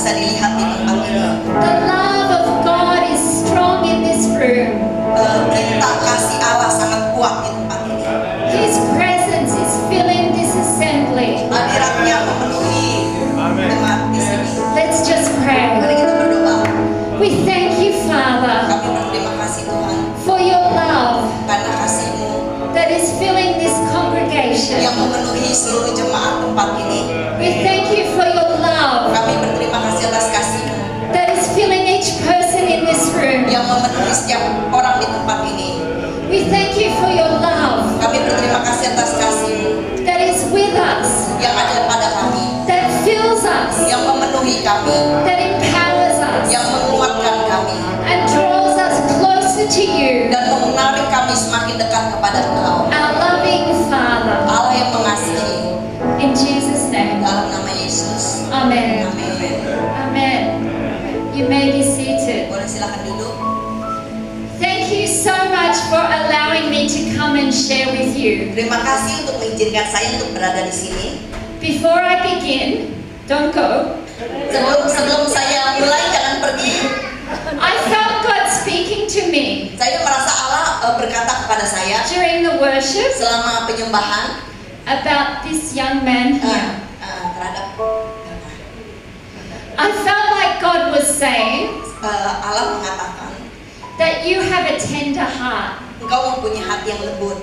bisa dilihat di tempat ini. The love of God is strong in this room. Cinta kasih Allah sangat kuat di tempat ini. His presence is filling this assembly. Hadiratnya memenuhi jemaat di sini. Let's just pray. Mari kita berdoa. We thank you, Father, Kami berterima kasih Tuhan for your love karena kasih-Mu that is filling this congregation. yang memenuhi seluruh jemaat tempat ini. We thank you for your love Kami berterima kasih atas kasih-Mu that is filling each person in this room. yang memenuhi setiap orang di tempat ini. We thank you for your love Kami berterima kasih atas kasih-Mu that is with us, yang ada pada kami, that fills us, yang memenuhi kami, that empowers us, yang menguatkan kami, and draws us closer to you, dan menarik kami semakin dekat kepada Engkau, our loving Father. Allah yang mengasihi. In Jesus' name. Dalam nama Yesus. Amen. Amin. Amen. You may be seated. Boleh silakan duduk. Thank you so much for allowing me to come and share with you. Terima kasih untuk mengizinkan saya untuk berada di sini. Before I begin, don't go. Sebelum saya mulai, jangan pergi. I felt God speaking to me Saya merasa Allah berkata kepada saya during the worship selama penyembahan about this young man here. terhadap I felt like God was saying Allah mengatakan that you have a tender heart. engkau mempunyai hati yang lembut.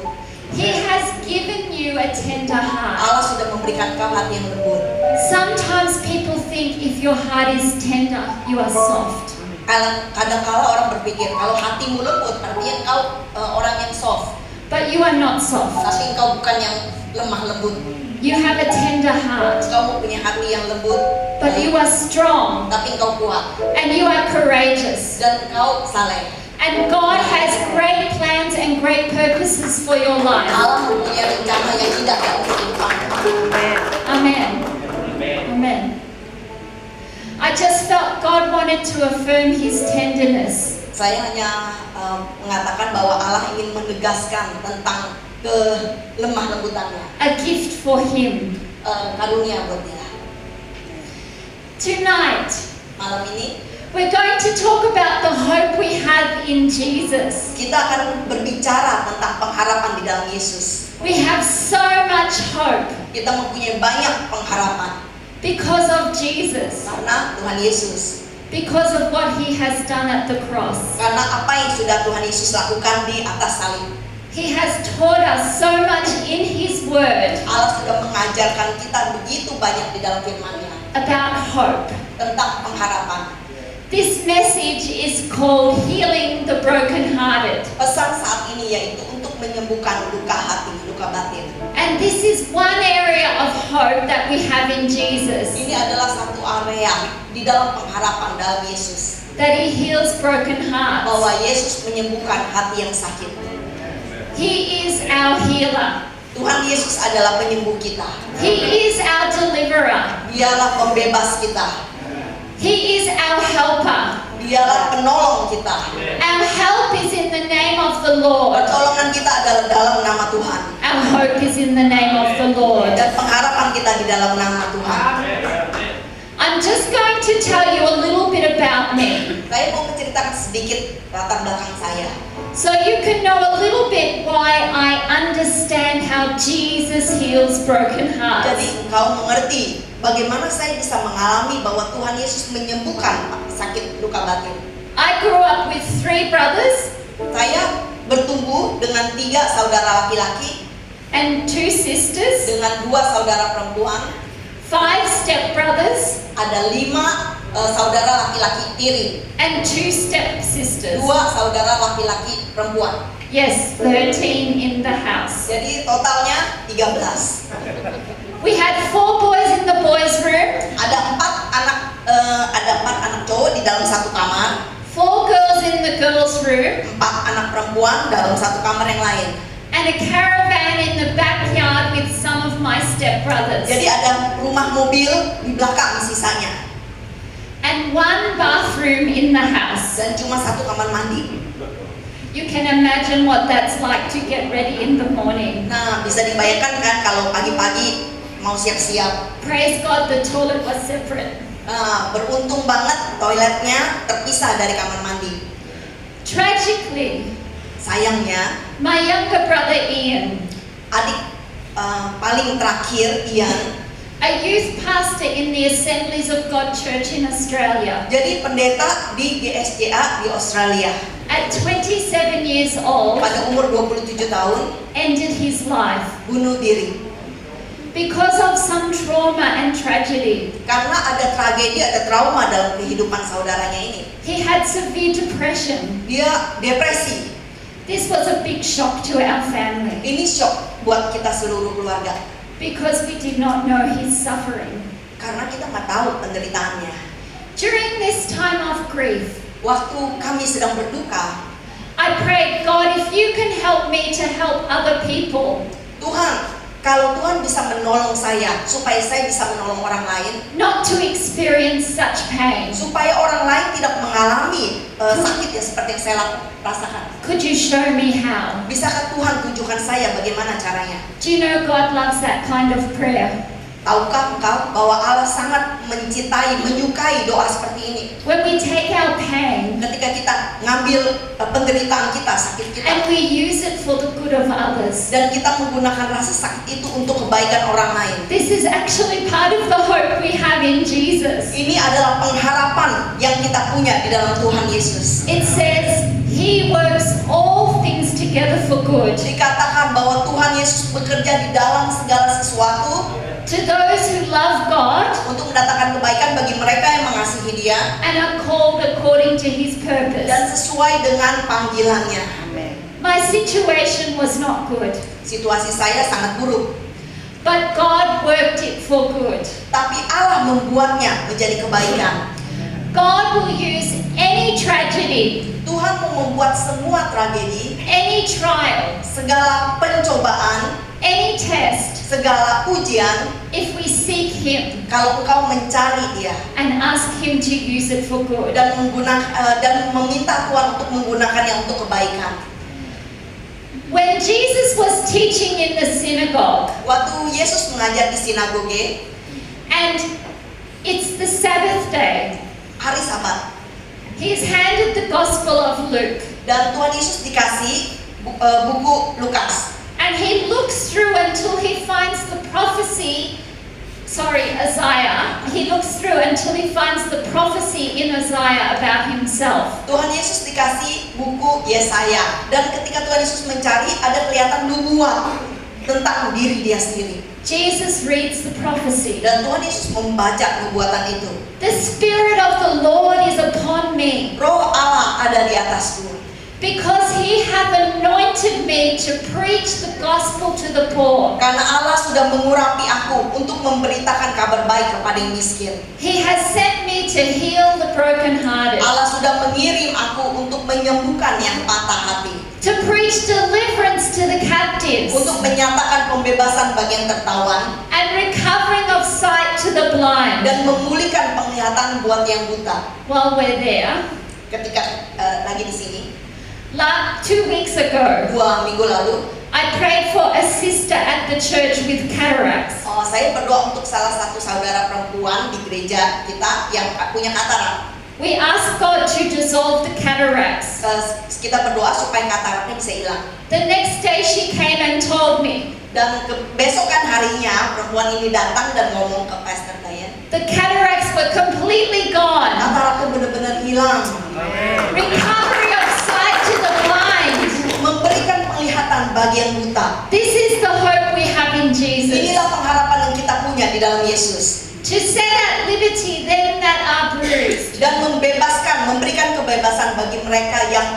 He has given you a tender heart. Allah sudah memberikan kau hati yang lembut. Sometimes people think if your heart is tender, you are soft. Kadang-kala orang berpikir kalau hatimu lembut artinya engkau orang yang soft, But you are not soft. tapi engkau bukan yang lemah lembut. You have a tender heart. Engkau mempunyai hati yang lembut, But you are strong tapi engkau kuat and you are courageous. dan engkau saleh. And God has great plans and great purposes for your life. Allah mempunyai rencana yang indah dalam kehidupanmu. Amen. Amen. I just felt God wanted to affirm His tenderness. Saya hanya mengatakan bahwa Allah ingin menegaskan tentang kelemah lembutannya, A gift for Him. karunia buat dia. Tonight, Malam ini we're going to talk about the hope we have in Jesus. kita akan berbicara tentang pengharapan di dalam Yesus. We have so much hope Kita mempunyai banyak pengharapan because of Jesus, karena Tuhan Yesus, because of what He has done at the cross. karena apa yang sudah Tuhan Yesus lakukan di atas salib. He has taught us so much in His Word Allah sudah mengajarkan kita begitu banyak di dalam firman-Nya about hope. tentang pengharapan. This message is called Healing the Brokenhearted. Pesan saat ini yaitu untuk menyembuhkan luka hati, luka batin. And this is one area of hope that we have in Jesus, Ini adalah satu area di dalam pengharapan dalam Yesus, that He heals broken hearts. bahwa Yesus menyembuhkan hati yang sakit. He is our healer. Tuhan Yesus adalah penyembuh kita. He is our deliverer. Dialah pembebas kita. He is our helper. Dialah penolong kita. Our help is in the name of the Lord. Pertolongan kita adalah dalam nama Tuhan. Our hope is in the name of the Lord. Dan pengharapan kita di dalam nama Tuhan. I'm just going to tell you a little bit about me, Saya mau menceritakan sedikit latar belakang saya, so you can know a little bit why I understand how Jesus heals broken jadi hearts. engkau mengerti bagaimana saya bisa mengalami bahwa Tuhan Yesus menyembuhkan sakit luka batin. I grew up with 3 brothers Saya bertumbuh dengan 3 saudara laki-laki, and 2 sisters, dengan 2 saudara perempuan, 5 stepbrothers, ada 5 saudara laki-laki tiri, and 2 stepsisters. 2 saudara laki-laki perempuan. Yes, 13 in the house. Jadi totalnya 13. We had 4 boys in the boys' room, Ada 4 anak cowok di dalam satu kamar, 4 girls in the girls' room, 4 anak perempuan dalam satu kamar yang lain. and a caravan in the backyard with some of my stepbrothers. Jadi ada rumah mobil di belakang sisanya, And 1 bathroom in the house. dan cuma 1 kamar mandi. You can imagine what that's like to get ready in the morning. Nah, bisa dibayangkan kan kalau pagi-pagi mau siap-siap. Praise God, the toilet was separate. Beruntung banget toiletnya terpisah dari kamar mandi. Tragically, Sayangnya, my younger brother Ian, adik paling terakhir Ian, a youth pastor in the Assemblies of God Church in Australia, jadi pendeta di GSJA di Australia. at 27 years old, Pada umur 27 tahun, ended his life bunuh diri. because of some trauma and tragedy. Karena ada tragedi, ada trauma dalam kehidupan saudaranya ini. He had severe depression. Dia depresi. This was a big shock to our family Ini shock buat kita seluruh keluarga. because we did not know his suffering. Karena kita nggak tahu penderitaannya. During this time of grief, Waktu kami sedang berduka, I prayed, God, if you can help me to help other people, Tuhan, kalau Tuhan bisa menolong saya, supaya saya bisa menolong orang lain, not to experience such pain, supaya orang lain tidak mengalami sakit yang seperti yang saya rasakan. could you show me how? Bisakah Tuhan tunjukkan saya bagaimana caranya? Do you know God loves that kind of prayer? Tahukah engkau bahwa Allah sangat mencintai, menyukai doa seperti ini? When we take our pain Ketika kita ngambil penderitaan kita, sakit and kita, we use it for the good of others. dan kita menggunakan rasa sakit itu untuk kebaikan orang lain. This is actually part of the hope we have in Jesus. Ini adalah pengharapan yang kita punya di dalam Tuhan Yesus. It says He works all things together for good Dikatakan bahwa Tuhan Yesus bekerja di dalam segala sesuatu to those who love God untuk mendatangkan kebaikan bagi mereka yang mengasihi Dia and are called according to His purpose. dan sesuai dengan panggilannya. My situation was not good, Situasi saya sangat buruk, but God worked it for good. tapi Allah membuatnya menjadi kebaikan. God will use any tragedy, Tuhan mau membuat semua tragedi, any trial, segala pencobaan, any test, segala ujian, if we seek Him kalau engkau mencari Dia and ask Him to use it for good. dan meminta Tuhan untuk menggunakannya untuk kebaikan. When Jesus was teaching in the synagogue, Waktu Yesus mengajar di sinagoge, and it's the Sabbath day, hari Sabat, He is handed the Gospel of Luke, dan Tuhan Yesus dikasih buku Lukas. and he looks through until he finds the Isaiah. He looks through until he finds the prophecy in Isaiah about himself. Tuhan Yesus dikasih buku Yesaya, dan ketika Tuhan Yesus mencari, ada kelihatan nubuat tentang diri Dia sendiri. Jesus reads the prophecy. Dan Tuhan Yesus membaca nubuatan itu. The Spirit of the Lord is upon me, Roh Allah ada di atasku, because He hath anointed me to preach the gospel to the poor. karena Allah sudah mengurapi aku untuk memberitakan kabar baik kepada yang miskin. He has sent me to heal the brokenhearted, Allah sudah mengirim aku untuk menyembuhkan yang patah hati, to preach deliverance to the captives, untuk menyatakan pembebasan bagi yang tertawan, and recovering of sight to the blind. dan memulihkan penglihatan buat yang buta. While we're there, Ketika lagi di sini, 2 weeks ago, 2 minggu lalu, I prayed for a sister at the church with cataracts. saya berdoa untuk salah satu saudara perempuan di gereja kita yang punya katarak. We asked God to dissolve the cataracts. Kita berdoa supaya kataraknya bisa hilang. The next day she came and told me Dan besokan harinya perempuan ini datang dan ngomong ke Pastor Diane, the cataracts were completely gone. katarakku benar-benar hilang. Recovery of sight to the blind. Memberikan penglihatan bagi yang buta. This is the hope we have in Jesus. Inilah pengharapan yang kita punya di dalam Yesus. To set at liberty them that are bruised. Dan memberikan kebebasan bagi mereka yang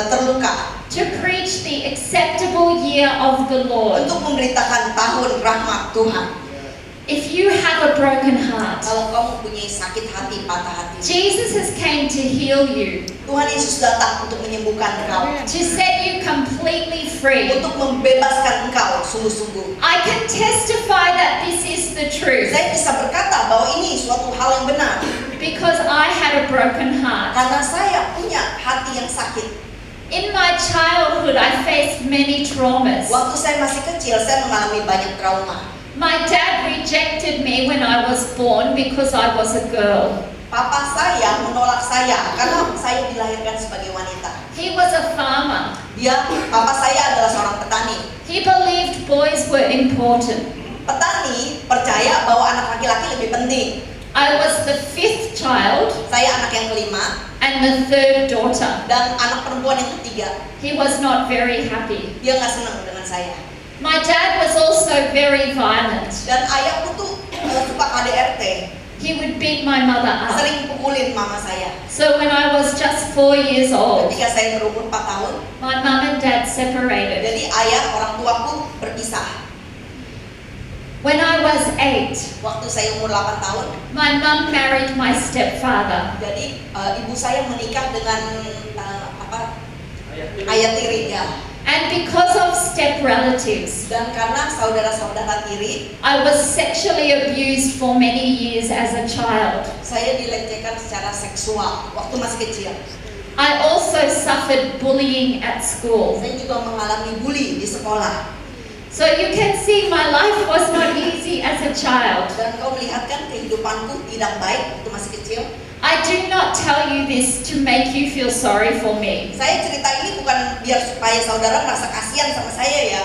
terluka. To preach the acceptable year of the Lord. Untuk memberitakan tahun rahmat Tuhan. If you have a broken heart, Kalau kau mempunyai sakit hati, patah hati, Jesus has came to heal you, Tuhan Yesus datang untuk menyembuhkan engkau, to set you completely free. untuk membebaskan engkau sungguh-sungguh. I can testify that this is the truth Saya bisa berkata bahwa ini suatu hal yang benar, because I had a broken heart. karena saya punya hati yang sakit. In my childhood, I faced many traumas. Waktu saya masih kecil, saya mengalami banyak trauma. My dad rejected me when I was born because I was a girl. Papa saya menolak saya karena saya dilahirkan sebagai wanita. He was a farmer. Papa saya adalah seorang petani. He believed boys were important. Petani percaya bahwa anak laki-laki lebih penting. I was the 5th child Saya anak yang kelima and the 3rd daughter. dan anak perempuan yang ketiga. He was not very happy. Dia nggak senang dengan saya. My dad was also very violent. Dan ayahku tuh suka KDRT, He would beat my mother up. sering pukulin mama saya. So when I was just 4 years old, Ketika saya berumur 4 tahun, my mum and dad separated. jadi ayah orang tuaku berpisah. When I was 8, Waktu saya umur 8 tahun, my mum married my stepfather. jadi ibu saya menikah dengan ayah tiri ya. And because of step relatives, Dan karena saudara-saudara tiri, I was sexually abused for many years as a child. saya dilecehkan secara seksual waktu masih kecil. I also suffered bullying at school. Saya juga mengalami bully di sekolah. So you can see my life was not easy as a child. Dan kau melihat kan kehidupanku tidak baik waktu masih kecil. I do not tell you this to make you feel sorry for me. Saya cerita ini bukan biar supaya saudara merasa kasihan sama saya ya.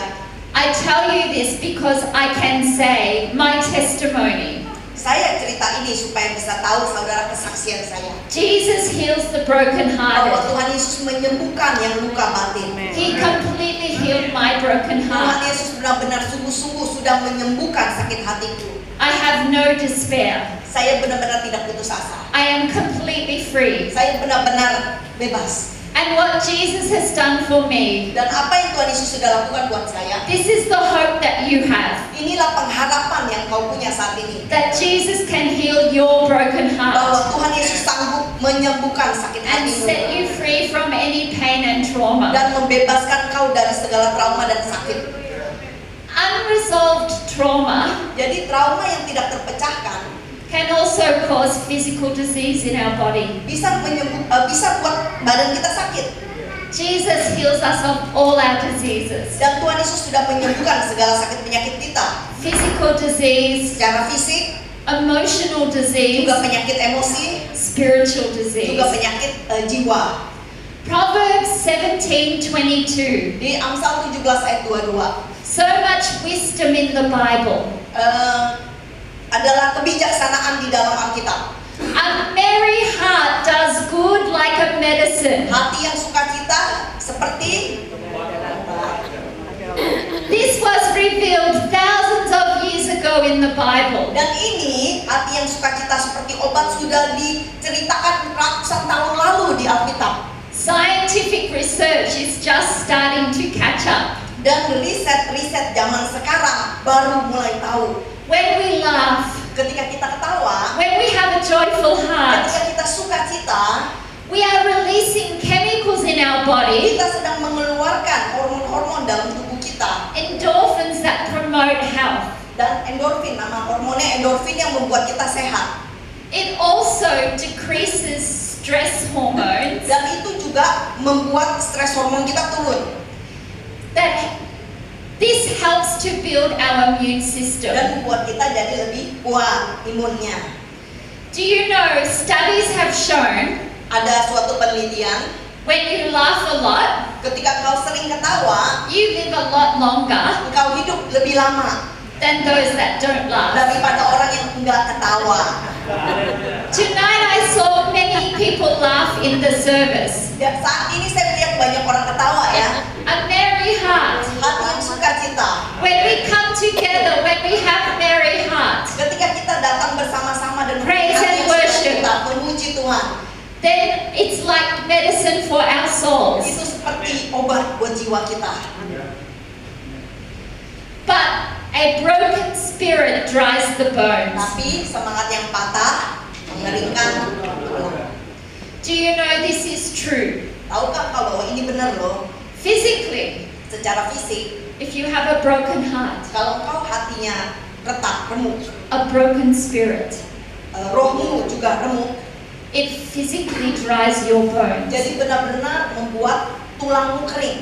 I tell you this because I can say my testimony. Saya cerita ini supaya bisa tahu saudara kesaksian saya. Jesus heals the Bahwa brokenhearted. Tuhan Yesus menyembuhkan yang luka batin. He completely healed my broken Tuhan heart. Yesus benar-benar sungguh-sungguh sudah menyembuhkan sakit hatiku. I have no despair. Saya benar-benar tidak putus asa. I am completely free. Saya benar-benar bebas. And what Jesus has done for me, Dan apa yang Tuhan Yesus sudah lakukan buat saya, this is the hope that you have. inilah pengharapan yang kau punya saat ini. That Jesus can heal your broken Bahwa heart Tuhan Yesus sanggup menyembuhkan sakit and set hatimu you free from any pain and trauma. dan membebaskan kau dari segala trauma dan sakit. Unresolved trauma Jadi trauma yang tidak terpecahkan can also cause physical disease in our body. bisa buat badan kita sakit. Jesus heals us of all our diseases. Dan Tuhan Yesus sudah menyembuhkan segala sakit penyakit kita. Physical disease, Secara fisik, emotional disease, juga penyakit emosi, spiritual disease. juga penyakit jiwa. Proverbs 17:22. Di Amsal 17 ayat 22 So much wisdom in the Bible. Adalah kebijaksanaan di dalam Alkitab. A merry heart does good like a medicine. Hati yang sukacita seperti This was revealed thousands of years ago in the Bible. dan ini hati yang sukacita seperti obat sudah diceritakan ratusan tahun lalu di Alkitab. Scientific research is just starting to catch up. Dan riset zaman sekarang baru mulai tahu. When we laugh, Ketika kita ketawa, when we have a joyful heart, ketika kita sukacita, we are releasing chemicals in our body, kita sedang mengeluarkan hormon-hormon dalam tubuh kita. endorphins that promote health. Dan endorfin, nama hormonnya endorfin yang membuat kita sehat. It also decreases stress hormones Dan itu juga membuat stres hormon kita turun. that this helps to build our immune system. Dan membuat kita jadi lebih kuat imunnya. Do you know studies have shown Ada suatu penelitian, when you laugh a lot, ketika kau sering ketawa, you live a lot longer kau hidup lebih lama than those that don't laugh. daripada orang yang enggak ketawa. Tonight I saw many people laugh in the service. Dan saat ini saya lihat banyak orang ketawa ya. A merry heart. Hati yang sukacita. When we come together, when we have merry heart, Ketika kita datang bersama-sama dan Praise hati and yang worship. sukacita, memuji Tuhan, then it's like medicine for our souls. itu seperti obat buat jiwa kita. But a broken spirit dries the bones. Tapi semangat yang patah mengeringkan tulang. Do you know this is true? Tahukah kau bahwa ini benar loh? Physically, Secara fisik, if you have a broken heart, kalau kau hatinya retak, remuk, a broken spirit, rohmu juga remuk, it physically dries your bones. jadi benar-benar membuat tulangmu kering.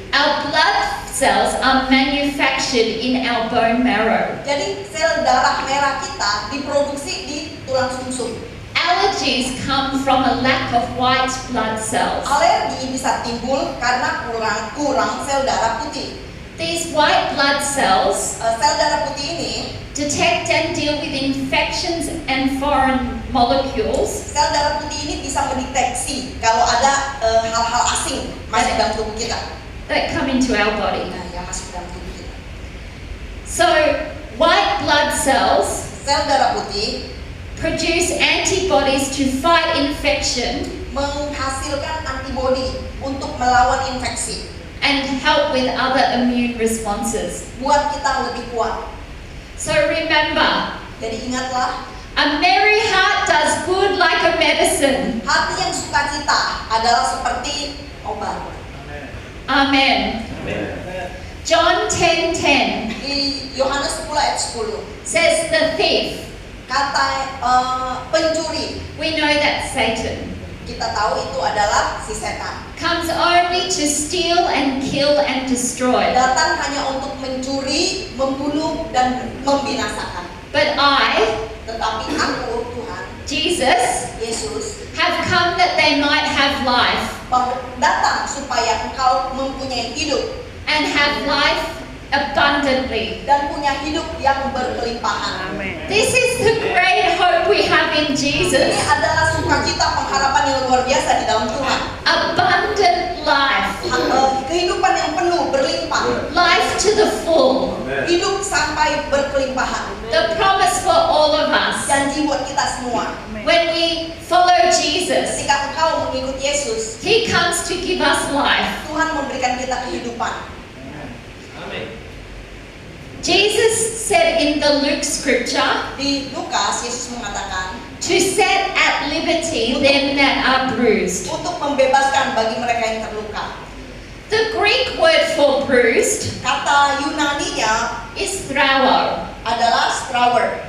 Our blood cells are manufactured in our bone marrow. Jadi sel darah merah kita diproduksi di tulang sumsum. Our allergies come from a lack of white blood cells. Alergi bisa timbul karena kurang sel darah putih. These white blood cells Sel darah putih ini, detect and deal with infections and foreign molecules sel darah putih ini bisa mendeteksi kalau ada hal-hal asing masuk dalam tubuh kita. that come into our body. Nah, yang masuk dalam tubuh kita. So, white blood cells Sel darah putih produce antibodies to fight infection menghasilkan antibodi untuk melawan infeksi, and help with other immune responses. buat kita lebih kuat. So remember, Jadi ingatlah, a merry heart does good like a medicine. hati yang sukacita adalah seperti obat. Amen. John 10:10 Di Yohanes 10 ayat 10, says the thief, kata pencuri, we know that's Satan, kita tahu itu adalah si setan. comes only to steal and kill and destroy. Datang hanya untuk mencuri, membunuh, dan membinasakan. But I, Tetapi aku, Tuhan, Jesus, Yesus, have come that they might have life bahwa datang supaya engkau mempunyai hidup and have life abundantly. dan punya hidup yang berkelimpahan. This is the great hope we have in Ini Jesus. adalah sukacita pengharapan yang luar biasa di dalam Tuhan. Abundant life. Kehidupan yang penuh, berlimpah, Life to the full. hidup sampai berkelimpahan. The promise for all of us. Janji buat kita semua. When we follow Jesus, Ketika engkau mengikut Yesus, He comes to give us life. Tuhan memberikan kita kehidupan. Jesus said in the Luke scripture, Di Lukas, Yesus mengatakan to set at liberty them that are bruised. untuk membebaskan bagi mereka yang terluka. The Greek word for bruised Kata Yunaninya is thrauo. adalah strawer.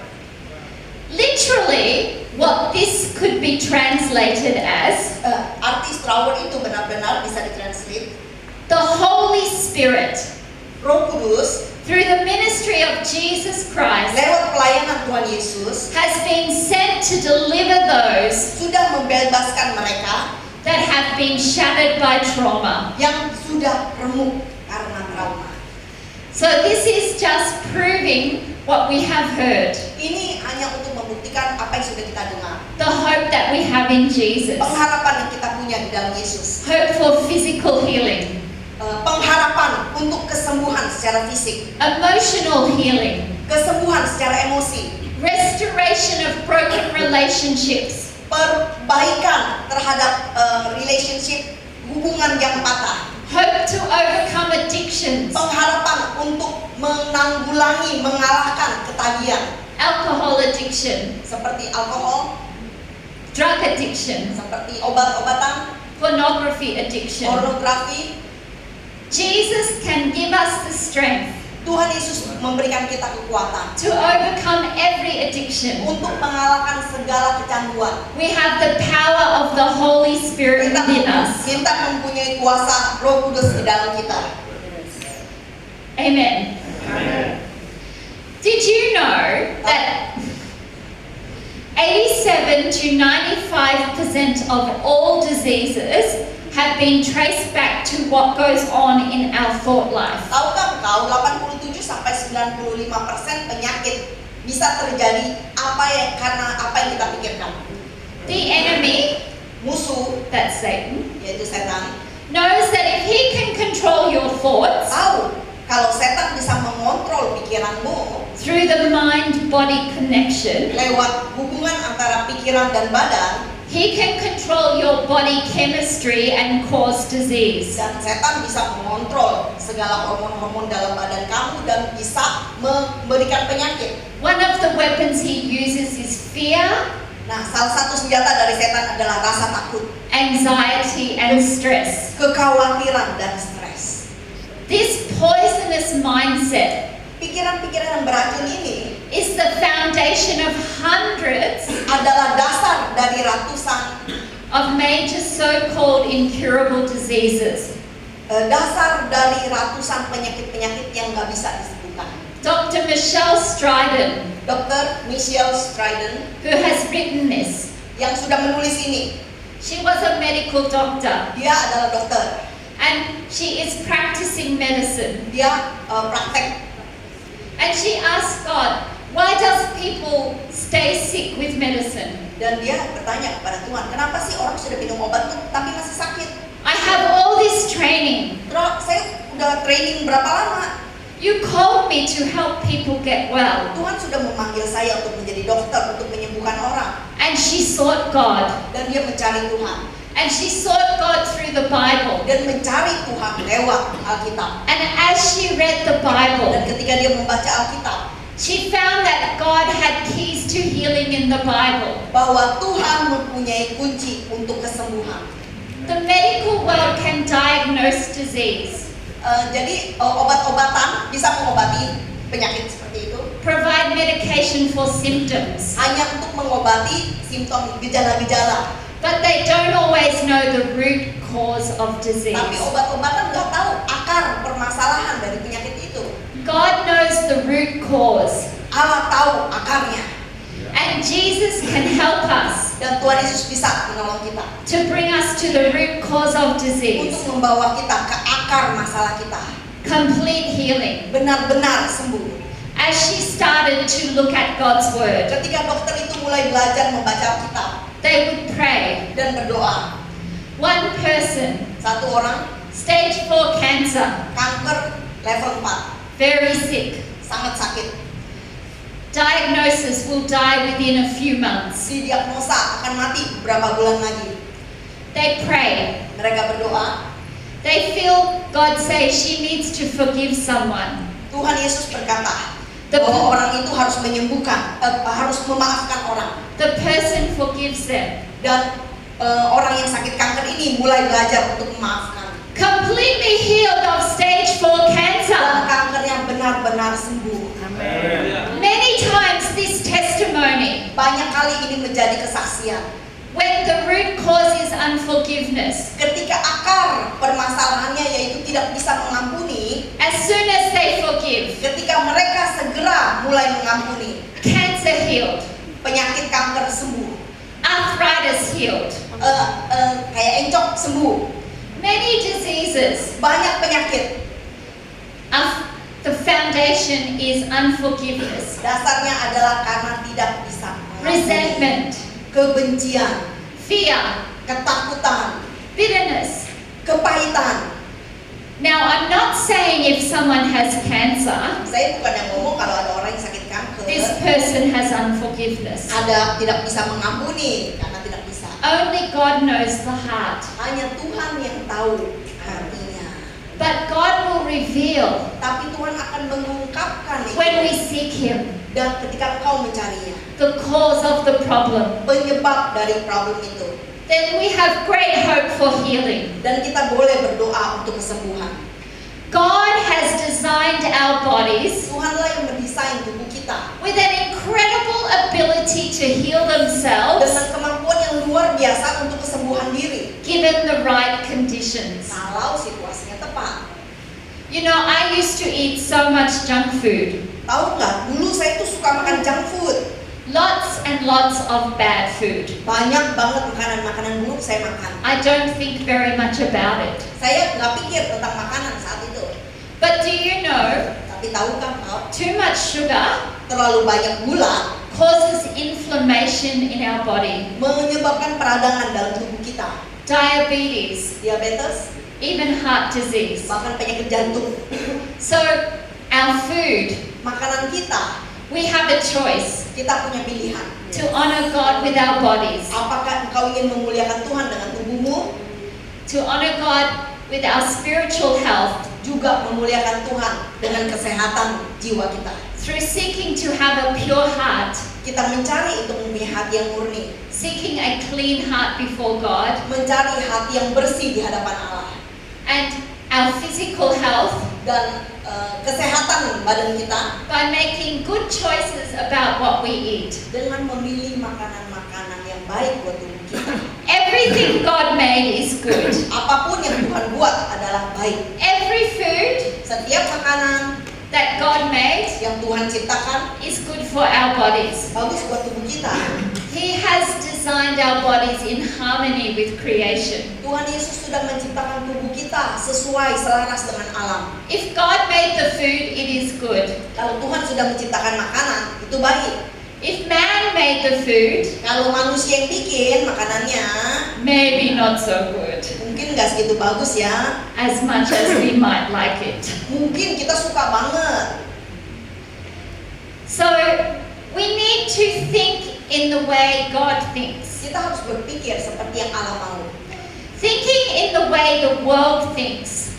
Literally, what this could be translated as Arti strawer itu benar-benar bisa ditranslate the Holy Spirit. Roh Kudus Through the ministry of Jesus Christ, lewat pelayanan Tuhan Yesus has been sent to deliver those sudah membebaskan mereka that have been shattered by trauma. yang sudah remuk karena trauma. So this is just proving what we have heard, Ini hanya untuk membuktikan apa yang sudah kita dengar. the hope that we have in Jesus. Pengharapan yang kita punya di dalam Yesus. Hope for physical healing, Pengharapan untuk kesembuhan secara fisik, emotional healing, kesembuhan secara emosi, restoration of broken relationships, perbaikan terhadap relationship, hubungan yang patah, hope to overcome addictions, pengharapan untuk menanggulangi, mengalahkan ketagihan alcohol addiction, seperti alkohol, drug addiction, seperti obat-obatan, pornography addiction. pornografi. Jesus can give us the strength Tuhan Yesus memberikan kita kekuatan to overcome every addiction. untuk mengalahkan segala kecanduan. We have the power of the Holy Spirit within us. Kita mempunyai kuasa Roh Kudus di dalam kita. Amen. Did you know that 87 to 95% of all diseases have been traced back to what goes on in our thought life? Tahukah engkau 87 sampai 95% penyakit bisa terjadi karena apa yang kita pikirkan. The enemy, Musuh, that's Satan, yaitu setan, knows that if he can control your thoughts tahu kalau setan bisa mengontrol pikiranmu through the mind-body connection, lewat hubungan antara pikiran dan badan, he can control your body chemistry and cause disease. dan setan bisa mengontrol segala hormon-hormon dalam badan kamu dan bisa memberikan penyakit. One of the weapons he uses is fear, Nah, salah satu senjata dari setan adalah rasa takut, anxiety, and stress. kekhawatiran, dan stres. This poisonous mindset Pikiran-pikiran yang beracun ini is the foundation of hundreds adalah dasar dari ratusan, of major so-called incurable diseases. dasar dari ratusan penyakit-penyakit yang nggak bisa disembuhkan. Dr. Michelle Stridon, Dr. Michelle Stridon who has written this, yang sudah menulis ini. She was a medical doctor Dia adalah dokter. and she is practicing medicine. Dia praktek. And she asked God, why does people stay sick with medicine? Dan dia bertanya kepada Tuhan, kenapa sih orang sudah minum obat tuh tapi masih sakit? I have all this training. Terus saya udah training berapa lama? You called me to help people get well. Tuhan sudah memanggil saya untuk menjadi dokter, untuk menyembuhkan orang. And she sought God. Dan dia mencari Tuhan. And she sought God through the Bible. Dan mencari Tuhan lewat Alkitab. And as she read the Dan Bible, ketika dia membaca Alkitab, she found that God had keys to healing in the Bible. bahwa Tuhan mempunyai kunci untuk kesembuhan. The medical world can diagnose disease, Jadi obat-obatan bisa mengobati penyakit seperti itu. provide medication for symptoms, Hanya untuk mengobati simptom gejala-gejala. but they don't always know the root cause of disease. Tapi obat-obatan nggak tahu akar permasalahan dari penyakit itu. God knows the root cause, Allah tahu akarnya. and Jesus can help us Dan Tuhan Yesus bisa menolong kita. to bring us to the root cause of disease, Untuk membawa kita ke akar masalah kita. complete healing. Benar-benar sembuh. As she started to look at God's word, Ketika dokter itu mulai belajar membaca Alkitab they would pray. dan berdoa. One person, Satu orang stage 4 cancer, kanker level 4. very sick. Sangat sakit. Diagnosis will die within a few months. Didiagnosa akan mati beberapa bulan lagi. They pray. Mereka berdoa. They feel God say she needs to forgive someone. Tuhan Yesus berkata The, bahwa orang itu harus menyembuhkan, harus memaafkan orang. the person forgives them. Dan orang yang sakit kanker ini mulai belajar untuk memaafkan. Completely healed of stage 4 Dan cancer. kankernya benar-benar sembuh. Many times this testimony, Banyak kali ini menjadi kesaksian. when the root cause is unforgiveness, Ketika akar permasalahannya yaitu tidak bisa mengampuni, as soon as they forgive, ketika mereka segera mulai mengampuni, cancer healed, penyakit kanker sembuh, arthritis healed, kayak encok sembuh, many diseases. banyak penyakit. The foundation is unforgiveness, Dasarnya adalah karena tidak bisa mengampuni. resentment, Kebencian, fear, ketakutan, bitterness. kepahitan. Now, I'm not saying if someone has cancer, Saya bukan yang ngomong kalau ada orang yang sakit kanker, this person has unforgiveness. ada tidak bisa mengampuni karena tidak bisa. Only God knows the heart. Hanya Tuhan yang tahu hatinya. But God will reveal Tapi Tuhan akan mengungkapkan itu. when we seek Him Dan ketika engkau mencarinya, the cause of the problem. penyebab dari problem itu, Then we have great hope for healing. dan kita boleh berdoa untuk kesembuhan. God has designed our bodies Tuhanlah yang mendesain tubuh kita with an incredible ability to heal themselves dengan kemampuan yang luar biasa untuk kesembuhan diri given the right conditions. kalau situasinya tepat. You know, I used to eat so much junk food. Tahu nggak? Dulu saya tuh suka makan junk food. Lots and lots of bad food. Banyak banget makanan-makanan buruk saya makan. I don't think very much about it. Saya nggak pikir tentang makanan saat itu. But do you know, Tapi tahukah kau, too much sugar terlalu banyak gula causes inflammation in our body, menyebabkan peradangan dalam tubuh kita. diabetes, Diabetes, even heart disease. bahkan penyakit jantung. So, our food, Makanan kita, we have a choice kita punya pilihan. to honor God with our bodies, Apakah engkau ingin memuliakan Tuhan dengan tubuhmu, to honor God with our spiritual health, juga memuliakan Tuhan dengan kesehatan jiwa kita. through seeking to have a pure heart, Kita mencari untuk mempunyai hati yang murni, seeking a clean heart before God, mencari hati yang bersih di hadapan Allah, and our physical health dan kesehatan badan kita by making good choices about what we eat. dengan memilih makanan-makanan yang baik buat tubuh kita. Everything God made is good. Apapun yang Tuhan buat adalah baik. Every food Setiap makanan that God made yang Tuhan ciptakan is good for our bodies. bagus buat tubuh kita. He has designed our bodies in harmony with creation. Tuhan Yesus sudah menciptakan tubuh kita sesuai selaras dengan alam. If God made the food, it is good. Kalau Tuhan sudah menciptakan makanan, itu baik. If man made the food, Kalau manusia yang bikin makanannya, maybe not so good, mungkin nggak segitu bagus ya. as much as we might like it. Mungkin kita suka banget. So we need to think in the way God thinks. Kita harus berpikir seperti yang Allah mau. Thinking in the way the world thinks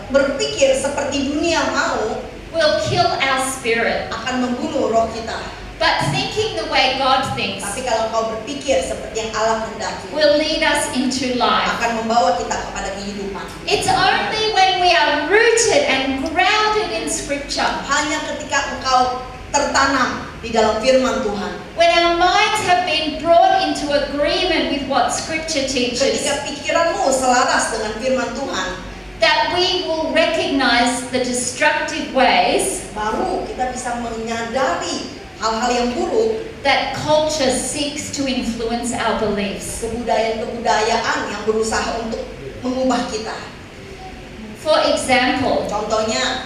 Berpikir seperti dunia mau will kill our spirit. akan membunuh roh kita. But thinking the way God thinks Tapi kalau kau berpikir seperti yang Allah kehendaki, will lead us into life. akan membawa kita kepada kehidupan. It's only when we are rooted and grounded in Scripture, Hanya ketika engkau tertanam di dalam firman Tuhan, when our minds have been brought into agreement with what Scripture teaches, ketika pikiranmu selaras dengan firman Tuhan, that we will recognize the destructive ways baru kita bisa menyadari hal-hal yang buruk, that culture seeks to influence our beliefs. kebudayaan-kebudayaan yang berusaha untuk mengubah kita. For example, Contohnya,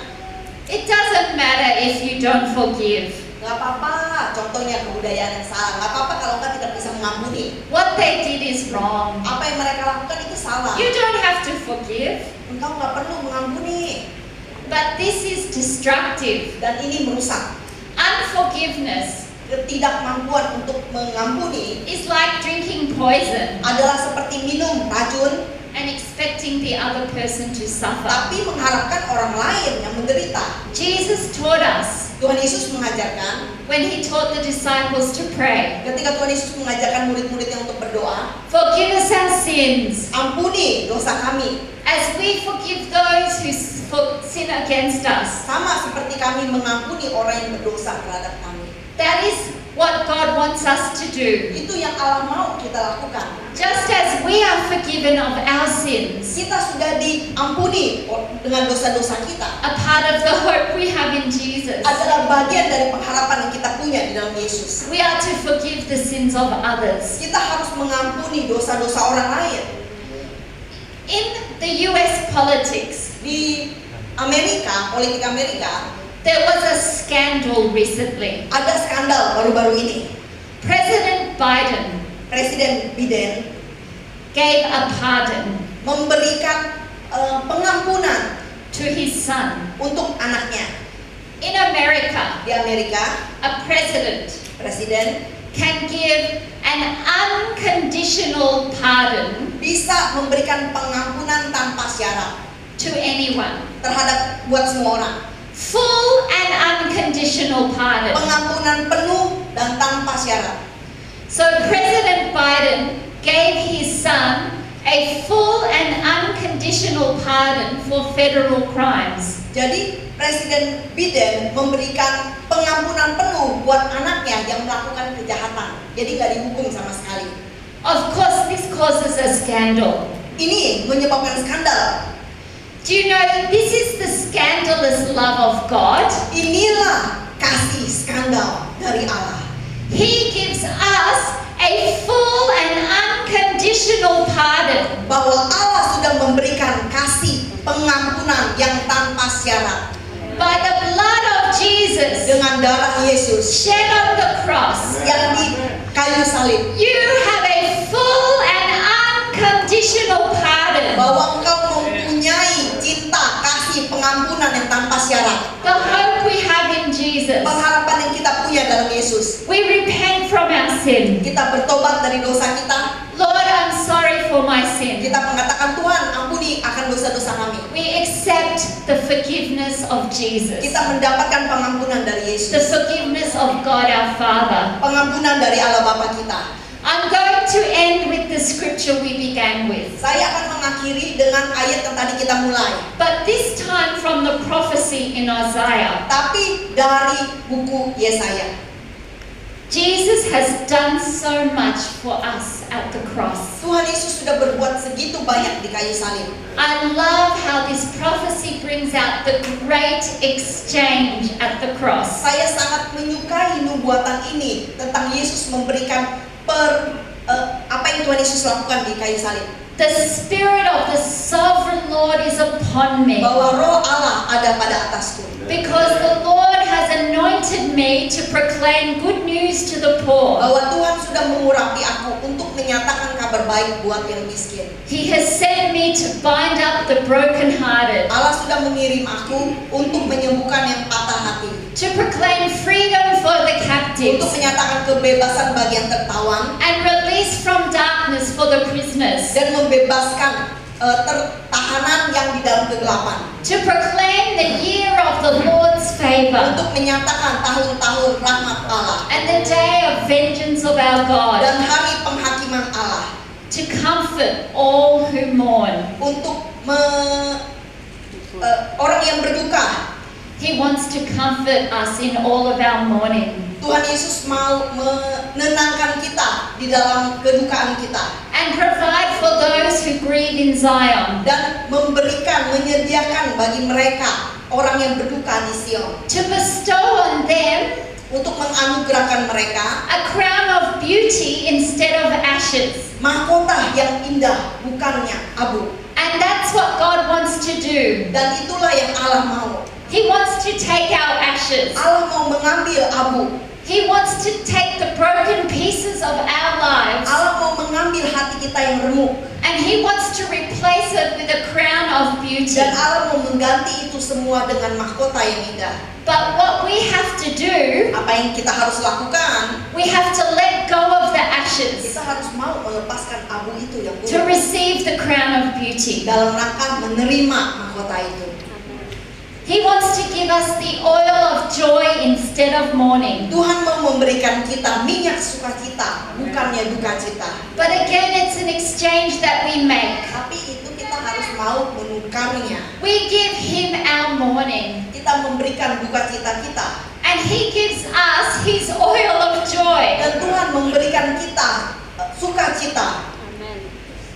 it doesn't matter if you don't forgive. nggak apa-apa. Contohnya kebudayaan yang salah. Nggak apa-apa kalau engkau tidak bisa mengampuni. What they did is wrong. Apa yang mereka lakukan itu salah. You don't have to forgive, Engkau nggak perlu mengampuni. but this is destructive. Dan ini merusak. Unforgiveness Ketidakmampuan untuk mengampuni is like drinking poison adalah seperti minum racun, and expecting the other person to suffer. tapi mengharapkan orang lain yang menderita. Jesus taught us Tuhan Yesus mengajarkan, when he taught the disciples to pray, ketika Tuhan Yesus mengajarkan murid-muridnya untuk berdoa, forgive us our sins ampuni dosa kami, as we forgive those who sin against us. sama seperti kami mengampuni orang yang berdosa terhadap kami. That is what God wants us to do. Itu yang Allah mau kita lakukan. Just as we are forgiven of our sins, Kita sudah diampuni dengan dosa-dosa kita. a part of the hope we have in Jesus, Adalah bagian dari pengharapan yang kita punya di dalam Yesus. we are to forgive the sins of others. Kita harus mengampuni dosa-dosa orang lain. In the US politics, Di Amerika, politik Amerika, there was a scandal recently. ada skandal baru-baru ini. President Biden Presiden Biden gave a pardon memberikan pengampunan to his son. untuk anaknya. In America, Di Amerika, a president presiden can give an unconditional pardon bisa memberikan pengampunan tanpa syarat to anyone. terhadap buat semua orang. Full and unconditional pardon. Pengampunan penuh dan tanpa syarat. So President Biden gave his son a full and unconditional pardon for federal crimes. Jadi Presiden Biden memberikan pengampunan penuh buat anaknya yang melakukan kejahatan. Jadi nggak dihukum sama sekali. Of course, this causes a scandal. Ini menyebabkan skandal. Do you know this is the scandalous love of God? Inilah kasih skandal dari Allah. He gives us a full and unconditional pardon. Bahwa Allah sudah memberikan kasih pengampunan yang tanpa syarat. By the blood of Jesus Dengan darah Yesus shed on the cross, yang di kayu salib. you have a full and unconditional pardon. Bahwa engkau mempunyai cinta, kasih, pengampunan yang tanpa syarat. The hope we have in Jesus. Pengharapan yang kita punya dalam Yesus. We repent from our sin. Kita bertobat dari dosa kita. Lord, I'm sorry for my sin. Kita mengatakan, Tuhan ampuni akan dosa-dosa kami. We accept the forgiveness of Jesus, Kita mendapatkan pengampunan dari the Yesus. forgiveness of God our Father. Pengampunan dari Allah Bapa kita. I'm going to end with the scripture we began with, Saya akan mengakhiri dengan ayat yang tadi kita mulai. but this time from the prophecy in Isaiah. Tapi dari buku Yesaya. Jesus has done so much for us at the cross. Tuhan Yesus sudah berbuat segitu banyak di kayu salib. I love how this prophecy brings out the great exchange at the cross. Saya sangat menyukai nubuatan ini tentang Yesus memberikan apa yang Tuhan Yesus lakukan di kayu salib. The Spirit of the Sovereign Lord is upon me, Bahwa roh Allah ada pada atasku. because the Lord has anointed me to proclaim good news to the poor. Bahwa Tuhan sudah mengurapi aku untuk menyatakan kabar baik buat yang miskin. He has sent me to bind up the brokenhearted, Allah sudah mengirim aku untuk menyembuhkan yang patah hati. to proclaim freedom for the Untuk captives, menyatakan kebebasan bagi yang tertawan. and release from darkness for the prisoners, Dan membebaskan tahanan yang di dalam kegelapan. to proclaim the year of the Lord's favor, Untuk menyatakan tahun-tahun rahmat Allah. and the day of vengeance of our God, Dan hari penghakiman Allah. to comfort all who mourn. Untuk orang yang berduka. He wants to comfort us in all of our mourning, Tuhan Yesus mau menenangkan kita di dalam kedukaan kita. and provide for those who grieve in Zion, Dan menyediakan bagi mereka orang yang berduka di Sion. to bestow on them Untuk menganugerahkan mereka a crown of beauty instead of ashes. mahkota yang indah, bukannya abu. And that's what God wants to do. Dan itulah yang Allah mau. He wants to take our ashes. Allah mau mengambil abu. He wants to take the broken pieces of our lives, Allah mau mengambil hati kita yang remuk. and He wants to replace it with a crown of beauty. Dan Allah mau mengganti itu semua dengan mahkota yang indah. But what we have to do, Apa yang kita harus lakukan? we have to let go of the ashes Kita harus mau melepaskan abu itu yang to buruk. receive the crown of beauty. Dalam rangka menerima mahkota itu. He wants to give us the oil of joy instead of mourning. Tuhan mau memberikan kita minyak sukacita, bukannya duka cita. But again, it's an exchange that we make. Tapi itu kita harus mau menukarnya. We give Him our mourning, Kita memberikan duka cita kita. and He gives us His oil of joy. Dan Tuhan memberikan kita sukacita.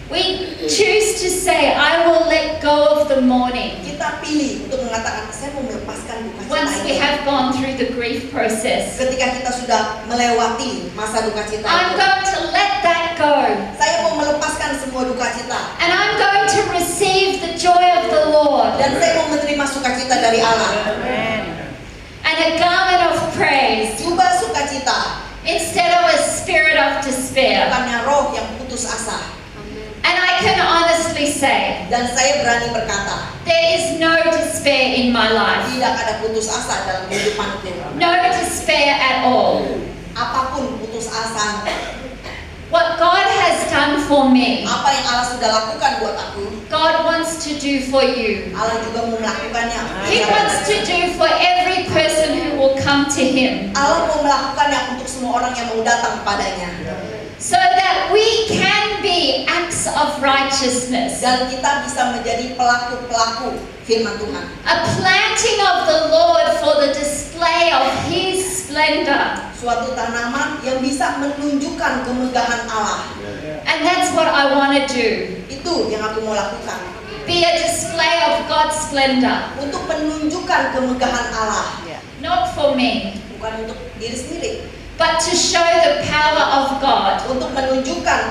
We choose to say, I will let go of the mourning Kita pilih untuk mengatakan, saya mau melepaskan duka once cita we ini. have gone through the grief process. Ketika kita sudah melewati masa duka cita I'm itu. going to let that go, Saya mau melepaskan semua duka cita. and I'm going to receive the joy of the Lord Dan saya mau menerima sukacita dari Allah. and a garment of praise Jubah sukacita, instead of a spirit of despair. bukannya roh yang putus asa. And I can honestly say, Dan saya berani berkata, there is no despair in my life. tidak ada putus asa dalam kehidupanku. No despair at all. Apapun putus asa, What God has done for me, apa yang Allah sudah lakukan buat aku, God wants to do for you. Allah juga mau melakukannya. He wants to do for every person who will come to Him, Allah mau melakukannya untuk semua orang yang mau datang kepadanya. so that we can be acts of righteousness, Dan kita bisa menjadi pelaku-pelaku firman Tuhan. a planting of the Lord for the display of His splendor. Suatu tanaman yang bisa menunjukkan kemegahan Allah. And that's what I want to do. Itu yang aku mau lakukan. Be a display of God's splendor, Untuk menunjukkan kemegahan Allah. not for me, Bukan untuk diri sendiri. but to show the power of God, Untuk menunjukkan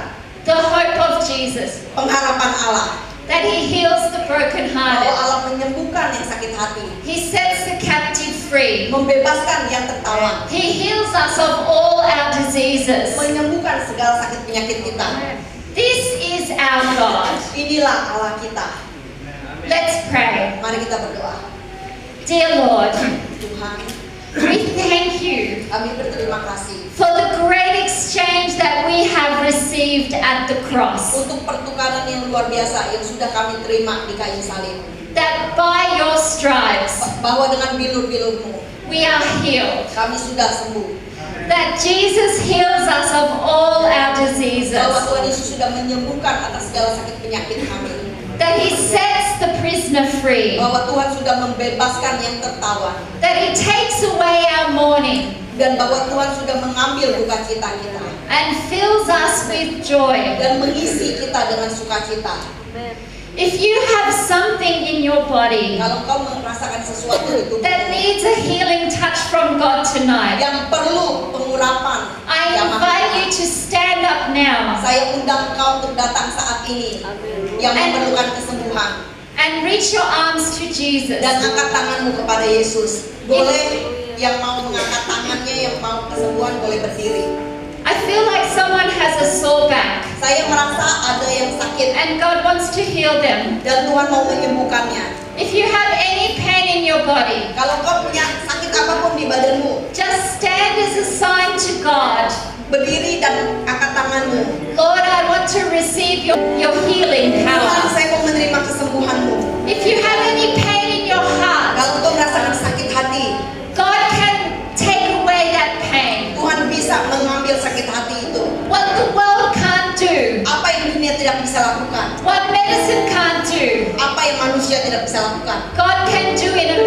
the hope of Jesus, pengharapan Allah. that He heals the Bahwa brokenhearted. Allah menyembuhkan yang sakit hati. He sets the captive free. Membebaskan yang tertawan. He heals us of all our diseases. Menyembuhkan segala sakit penyakit kita. This is our God. Inilah Allah kita. Let's pray. Mari kita berdoa. Dear Lord, Tuhan, we thank you kami berterima kasih for the great exchange that we have received at the cross. untuk pertukaran yang luar biasa yang sudah kami terima di kayu salib. That by your stripes Bahwa dengan bilur-bilur-Mu we are healed. kami sudah sembuh. That Jesus heals us of all our diseases. Bahwa Tuhan Yesus sudah menyembuhkan atas segala sakit penyakit kami. That He sets the prisoner free. Bahwa Tuhan sudah membebaskan yang tertawan. That He takes away our mourning. dan bahwa Tuhan sudah mengambil duka cita kita and fills us with joy. dan mengisi kita dengan sukacita. If you have something in your body Kalau kau merasakan sesuatu di tubuhmu that needs a healing touch from God tonight, yang perlu pengurapan, I invite you to stand up now saya undang kau untuk datang saat ini yang memerlukan kesembuhan and reach your arms to Jesus. dan angkat tanganmu kepada Yesus. Boleh yang mau mengangkat tangannya, yang mau kesembuhan boleh berdiri. I feel like someone has a sore back Saya merasa ada yang sakit and God wants to heal them. dan Tuhan mau menyembuhkannya. If you have any pain in your body, Kalau kau punya sakit apapun di badanmu, just stand as a sign to God. berdiri dan angkat tanganmu. Lord, I want to receive your healing Tuhan, power. saya mau menerima kesembuhanmu. If you have any pain in your heart, Kalau kau merasakan sakit hati, God can take away that pain. Tuhan bisa mengambil sakit hati itu. What the world can't do, Apa yang dunia tidak bisa lakukan, what medicine can't do, apa yang manusia tidak bisa lakukan, God can do in a